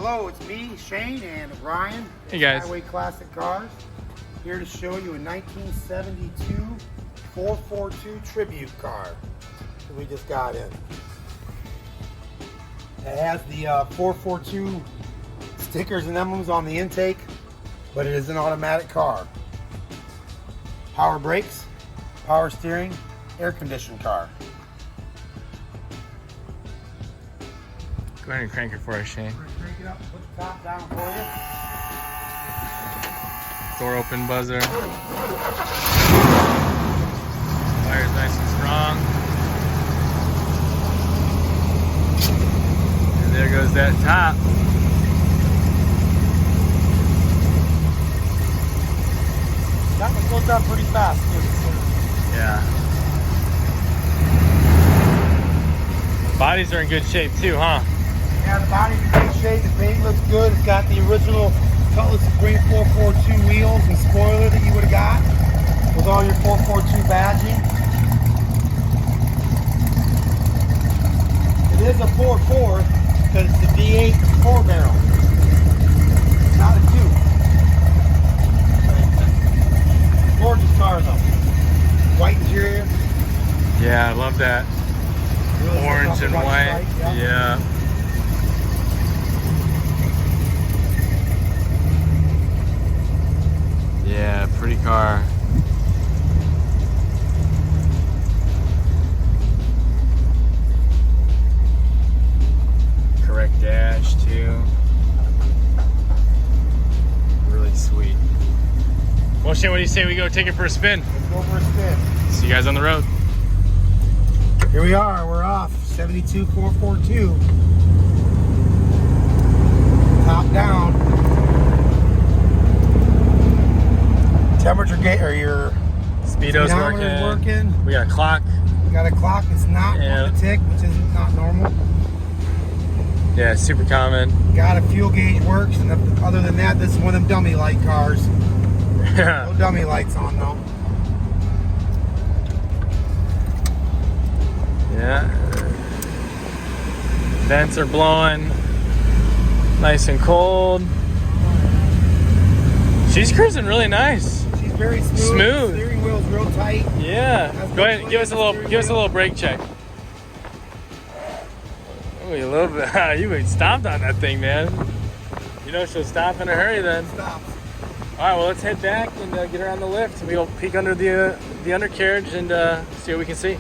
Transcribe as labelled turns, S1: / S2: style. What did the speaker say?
S1: Hello, it's me, Shane, and Ryan.
S2: Hey guys.
S1: Skyway Classic Cars. Here to show you a 1972 442 Tribute car that we just got in. It has the 442 stickers and emblems on the intake, but it is an automatic car. Power brakes, power steering, air conditioned car.
S2: Go ahead and crank it for us, Shane.
S1: We're going to crank it up and put the top down for you.
S2: Door open buzzer. Fire's nice and strong. And there goes that top.
S1: That one goes up pretty fast too.
S2: Yeah. Bodies are in good shape too, huh?
S1: Yeah, the body's in great shape, the paint looks good. It's got the original Cutlass Spring 442 wheels and spoiler that you would have got with all your 442 badging. It is a 4.4 because it's a V8 4 barrel, not a 2. Gorgeous car though. White interior.
S2: Yeah, I love that.
S1: Really
S2: Orange and white.
S1: Stripe,
S2: Yeah. Yeah, pretty car. Correct dash too. Really sweet. Well, Shane, what do you say we go take it for a spin?
S1: Let's go for a spin.
S2: See you guys on the road.
S1: Here we are, we're off. 72 442. Top down. Temperature gauge, or your
S2: Speedo's working. We got a clock.
S1: We got a clock that's not on the tick, which is not normal.
S2: Yeah, super common.
S1: Got a fuel gauge works, and other than that, this is one of them dummy light cars. No dummy lights on though.
S2: Yeah. Vents are blowing. Nice and cold. She's cruising really nice.
S1: She's very smooth.
S2: Smooth.
S1: The steering wheel's real tight.
S2: Yeah. Go ahead and give us a little brake check. Oh, you love that. You stomped on that thing, man. You know she'll stop in a hurry then.
S1: Stops.
S2: All right, well let's head back and get her on the lift. We'll peek under the undercarriage and see what we can see.